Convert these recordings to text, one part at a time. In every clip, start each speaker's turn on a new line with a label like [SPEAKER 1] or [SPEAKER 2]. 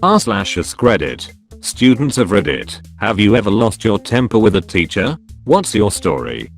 [SPEAKER 1] r/AskReddit. Students of Reddit, have you ever lost your temper with a teacher? What's your story?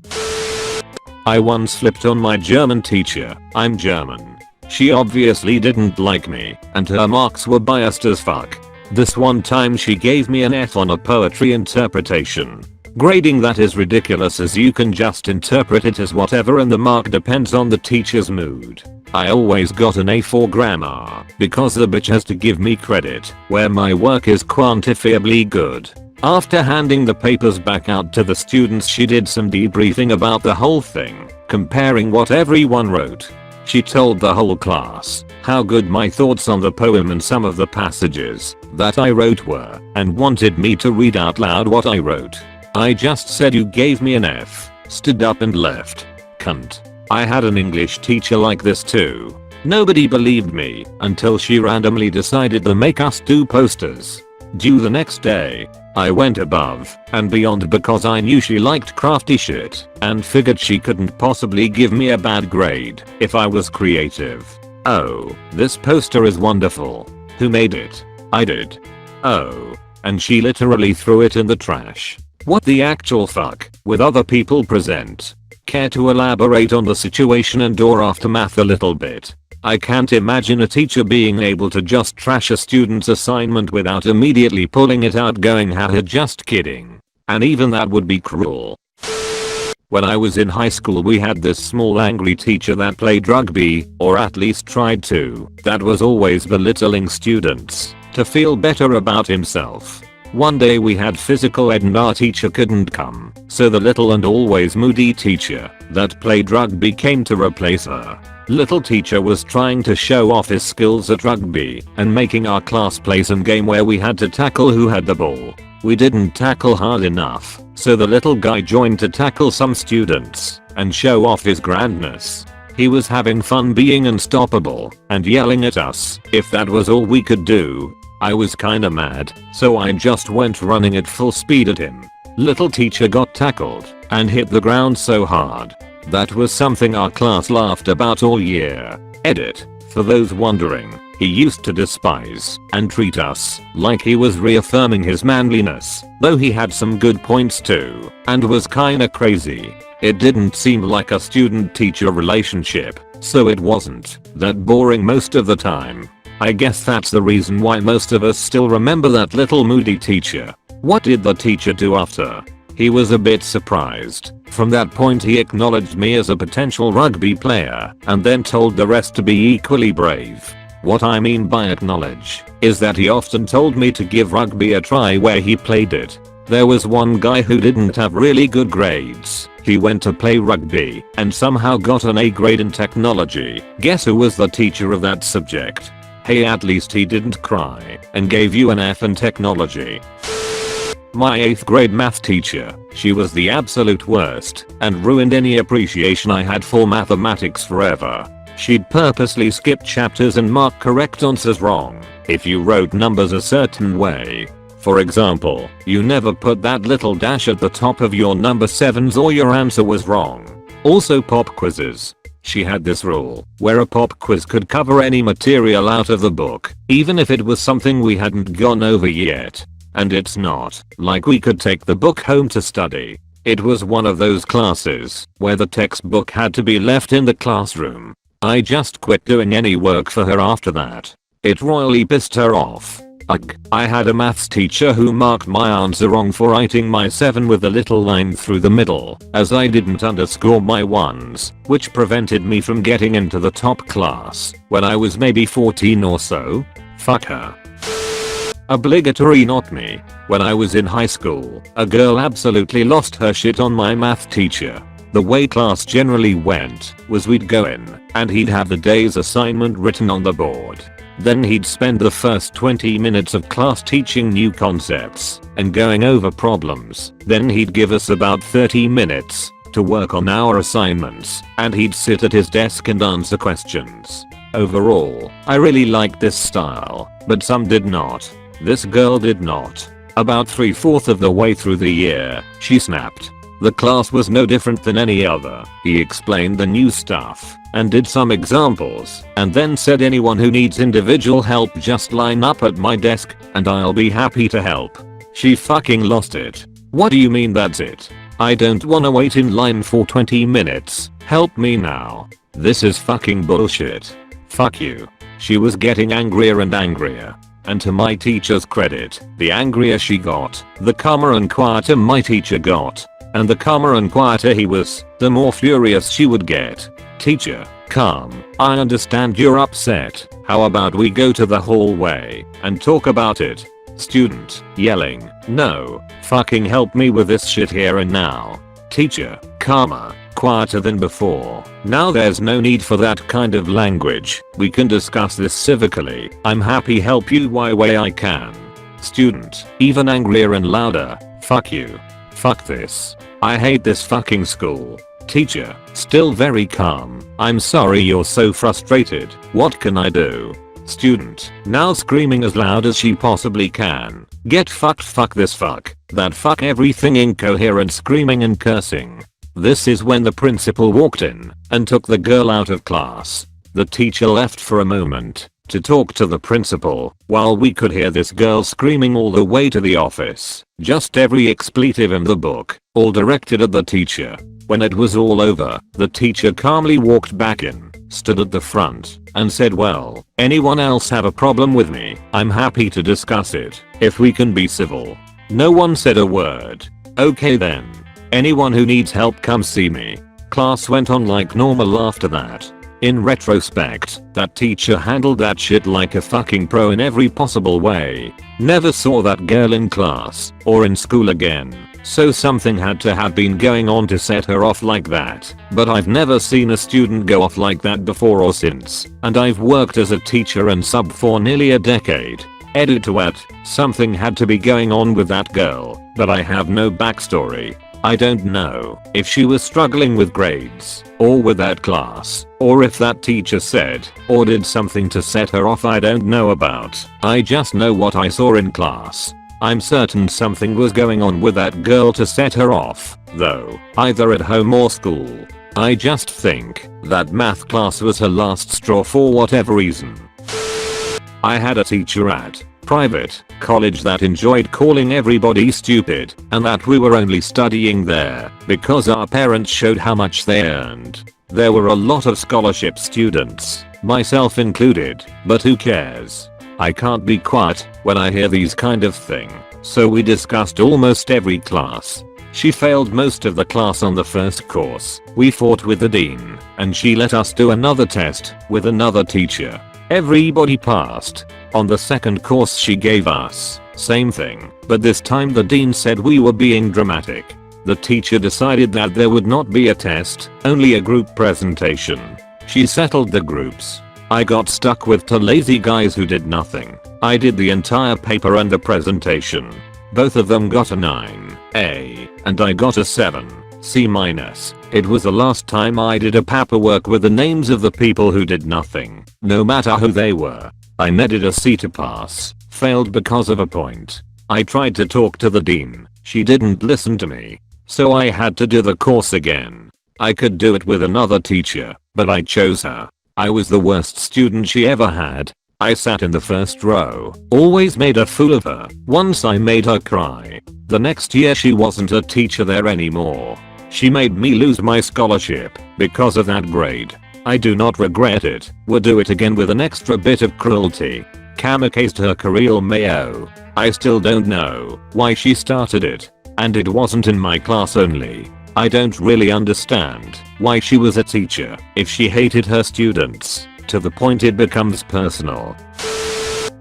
[SPEAKER 1] I once flipped on my German teacher. I'm German. She obviously didn't like me, and her marks were biased as fuck. This one time she gave me an F on a poetry interpretation. Grading that is ridiculous as you can just interpret it as whatever and the mark depends on the teacher's mood. I always got an A for grammar because the bitch has to give me credit where my work is quantifiably good. After handing the papers back out to the students, she did some debriefing about the whole thing, comparing what everyone wrote. She told the whole class how good my thoughts on the poem and some of the passages that I wrote were, and wanted me to read out loud what I wrote. I just said you gave me an F, stood up and left. Cunt. I had an English teacher like this too. Nobody believed me until she randomly decided to make us do posters. Due the next day, I went above and beyond because I knew she liked crafty shit and figured she couldn't possibly give me a bad grade if I was creative. Oh, this poster is wonderful. Who made it? I did. Oh. And she literally threw it in the trash. What the actual fuck with other people present? Care to elaborate on the situation and or aftermath a little bit? I can't imagine a teacher being able to just trash a student's assignment without immediately pulling it out going haha just kidding. And even that would be cruel. When I was in high school we had this small angry teacher that played rugby, or at least tried to, that was always belittling students to feel better about himself. One day we had physical ed and our teacher couldn't come, so the little and always moody teacher that played rugby came to replace her. Little teacher was trying to show off his skills at rugby and making our class play some game where we had to tackle who had the ball. We didn't tackle hard enough, so the little guy joined to tackle some students and show off his grandness. He was having fun being unstoppable and yelling at us if that was all we could do. I was kinda mad, so I just went running at full speed at him. Little teacher got tackled and hit the ground so hard. That was something our class laughed about all year. Edit. For those wondering, he used to despise and treat us like he was reaffirming his manliness, though he had some good points too, and was kinda crazy. It didn't seem like a student-teacher relationship, so it wasn't that boring most of the time. I guess that's the reason why most of us still remember that little moody teacher. What did the teacher do after? He was a bit surprised. From that point he acknowledged me as a potential rugby player and then told the rest to be equally brave. What I mean by acknowledge is that he often told me to give rugby a try where he played it. There was one guy who didn't have really good grades. He went to play rugby and somehow got an A grade in technology. Guess who was the teacher of that subject? Hey, at least he didn't cry and gave you an F in technology. My 8th grade math teacher, she was the absolute worst and ruined any appreciation I had for mathematics forever. She'd purposely skip chapters and mark correct answers wrong if you wrote numbers a certain way. For example, you never put that little dash at the top of your number 7s or your answer was wrong. Also pop quizzes. She had this rule where a pop quiz could cover any material out of the book, even if it was something we hadn't gone over yet. And it's not like we could take the book home to study. It was one of those classes where the textbook had to be left in the classroom. I just quit doing any work for her after that. It royally pissed her off. Ugh. I had a maths teacher who marked my answer wrong for writing my 7 with a little line through the middle, as I didn't underscore my 1s, which prevented me from getting into the top class when I was maybe 14 or so. Fuck her. Obligatory not me. When I was in high school, a girl absolutely lost her shit on my math teacher. The way class generally went was we'd go in and he'd have the day's assignment written on the board. Then he'd spend the first 20 minutes of class teaching new concepts and going over problems. Then he'd give us about 30 minutes to work on our assignments and he'd sit at his desk and answer questions. Overall, I really liked this style, but some did not. This girl did not. About 3/4 of the way through the year, she snapped. The class was no different than any other. He explained the new stuff and did some examples and then said anyone who needs individual help just line up at my desk and I'll be happy to help. She fucking lost it. What do you mean that's it? I don't wanna wait in line for 20 minutes. Help me now. This is fucking bullshit. Fuck you. She was getting angrier and angrier. And to my teacher's credit, the angrier she got, the calmer and quieter my teacher got. And the calmer and quieter he was, the more furious she would get. Teacher, calm. I understand you're upset. How about we go to the hallway and talk about it? Student, yelling, no, fucking help me with this shit here and now. Teacher, calmer, quieter than before. Now there's no need for that kind of language. We can discuss this civically. I'm happy help you why way I can. Student, even angrier and louder, fuck you. Fuck this. I hate this fucking school. Teacher, still very calm. I'm sorry you're so frustrated. What can I do? Student, now screaming as loud as she possibly can. Get fucked, fuck this, fuck that, fuck everything, incoherent screaming and cursing. This is when the principal walked in and took the girl out of class. The teacher left for a moment to talk to the principal while we could hear this girl screaming all the way to the office. Just every expletive in the book, all directed at the teacher. When it was all over, the teacher calmly walked back in, stood at the front, and said, well, anyone else have a problem with me? I'm happy to discuss it, if we can be civil. No one said a word. Okay then. Anyone who needs help come see me. Class went on like normal after that. In retrospect, that teacher handled that shit like a fucking pro in every possible way. Never saw that girl in class or in school again. So something had to have been going on to set her off like that. But I've never seen a student go off like that before or since. And I've worked as a teacher and sub for nearly a decade. Edit to at, something had to be going on with that girl, but I have no backstory. I don't know if she was struggling with grades or with that class, or if that teacher said or did something to set her off I don't know about. I just know what I saw in class. I'm certain something was going on with that girl to set her off, though, either at home or school. I just think that math class was her last straw for whatever reason. I had a teacher at private college that enjoyed calling everybody stupid and that we were only studying there because our parents showed how much they earned. There were a lot of scholarship students, myself included, but who cares? I can't be quiet when I hear these kind of thing, so we discussed almost every class. She failed most of the class on the first course. We fought with the dean, and she let us do another test with another teacher. Everybody passed. On the second course she gave us, same thing, but this time the dean said we were being dramatic. The teacher decided that there would not be a test, only a group presentation. She settled the groups. I got stuck with two lazy guys who did nothing. I did the entire paper and the presentation. Both of them got a 9A, and I got a 7C-. It was the last time I did a paperwork with the names of the people who did nothing, no matter who they were. I needed a C to pass, failed because of a point. I tried to talk to the dean, she didn't listen to me, so I had to do the course again. I could do it with another teacher, but I chose her. I was the worst student she ever had. I sat in the first row, always made a fool of her. Once I made her cry. The next year she wasn't a teacher there anymore. She made me lose my scholarship because of that grade. I do not regret it, would do it again with an extra bit of cruelty. Kamikazed her career mayo. I still don't know why she started it. And it wasn't in my class only. I don't really understand why she was a teacher if she hated her students to the point it becomes personal.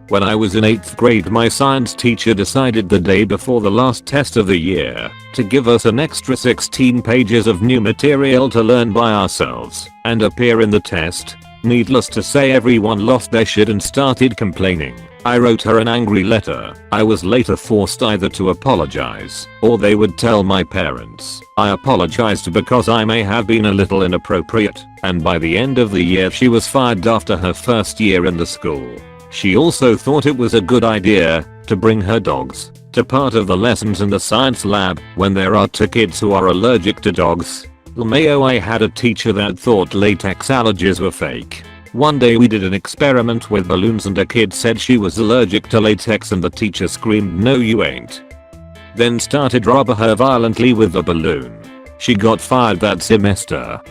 [SPEAKER 1] When I was in 8th grade, my science teacher decided the day before the last test of the year to give us an extra 16 pages of new material to learn by ourselves and appear in the test. Needless to say, everyone lost their shit and started complaining. I wrote her an angry letter. I was later forced either to apologize or they would tell my parents. I apologized because I may have been a little inappropriate, and by the end of the year she was fired after her first year in the school. She also thought it was a good idea to bring her dogs a part of the lessons in the science lab when there are 2 kids who are allergic to dogs. LMAO, I had a teacher that thought latex allergies were fake. One day we did an experiment with balloons and a kid said she was allergic to latex and the teacher screamed, "No you ain't." Then started rubber her violently with the balloon. She got fired that semester.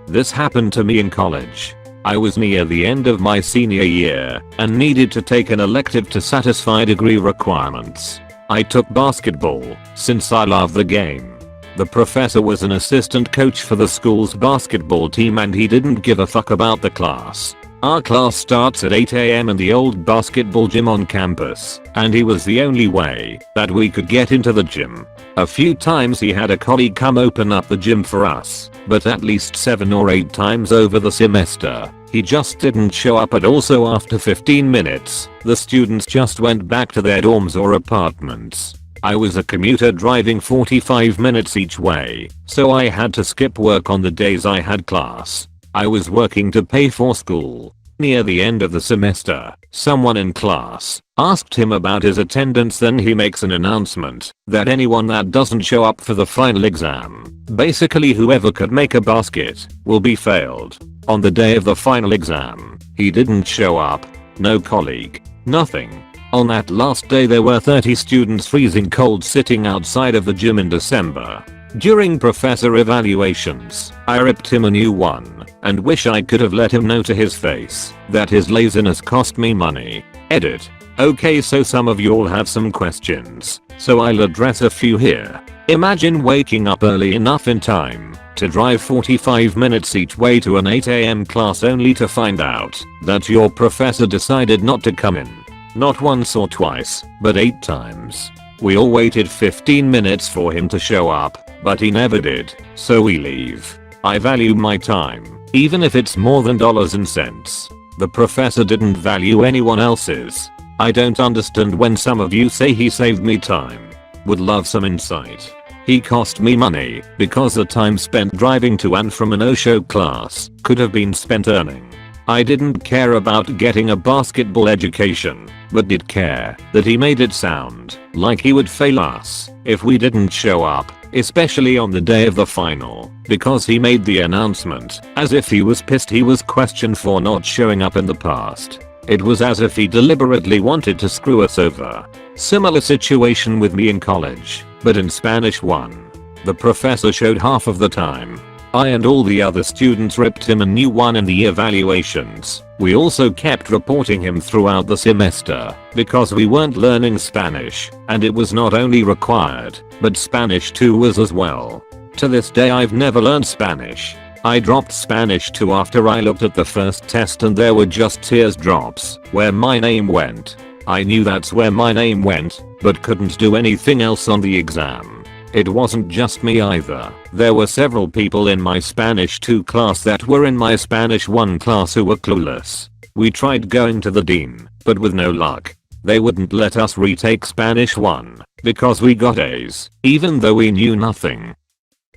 [SPEAKER 1] This happened to me in college. I was near the end of my senior year and needed to take an elective to satisfy degree requirements. I took basketball since I love the game. The professor was an assistant coach for the school's basketball team and he didn't give a fuck about the class. Our class starts at 8 AM in the old basketball gym on campus, and he was the only way that we could get into the gym. A few times he had a colleague come open up the gym for us, but at least 7 or 8 times over the semester, he just didn't show up. And also after 15 minutes, the students just went back to their dorms or apartments. I was a commuter driving 45 minutes each way, so I had to skip work on the days I had class. I was working to pay for school. Near the end of the semester, someone in class asked him about his attendance. Then he makes an announcement that anyone that doesn't show up for the final exam, basically whoever could make a basket, will be failed. On the day of the final exam, he didn't show up. No colleague. Nothing. On that last day there were 30 students freezing cold sitting outside of the gym in December. During professor evaluations, I ripped him a new one and wish I could have let him know to his face that his laziness cost me money. Edit. Okay, so some of y'all have some questions, so I'll address a few here. Imagine waking up early enough in time to drive 45 minutes each way to an 8 AM class only to find out that your professor decided not to come in. Not once or twice, but 8 times. We all waited 15 minutes for him to show up, but he never did, so we leave. I value my time, even if it's more than dollars and cents. The professor didn't value anyone else's. I don't understand when some of you say he saved me time. Would love some insight. He cost me money because the time spent driving to and from an no-show class could have been spent earning. I didn't care about getting a basketball education, but did care that he made it sound like he would fail us if we didn't show up, especially on the day of the final, because he made the announcement as if he was pissed he was questioned for not showing up in the past. It was as if he deliberately wanted to screw us over. Similar situation with me in college, but in Spanish 1. The professor showed half of the time. I and all the other students ripped him a new one in the evaluations. We also kept reporting him throughout the semester because we weren't learning Spanish, and it was not only required, but Spanish 2 was as well. To this day I've never learned Spanish. I dropped Spanish 2 after I looked at the first test and there were just tears drops where my name went. I knew that's where my name went, but couldn't do anything else on the exam. It wasn't just me either. There were several people in my Spanish 2 class that were in my Spanish 1 class who were clueless. We tried going to the dean, but with no luck. They wouldn't let us retake Spanish 1 because we got A's, even though we knew nothing.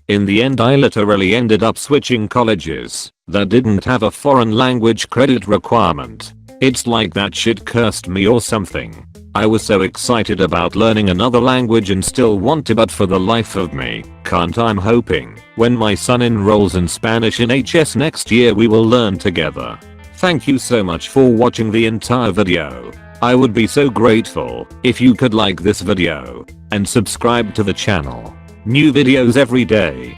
[SPEAKER 1] In the end I literally ended up switching colleges that didn't have a foreign language credit requirement. It's like that shit cursed me or something. I was so excited about learning another language and still want to, but for the life of me, can't. I'm hoping when my son enrolls in Spanish in HS next year we will learn together. Thank you so much for watching the entire video. I would be so grateful if you could like this video and subscribe to the channel. New videos every day.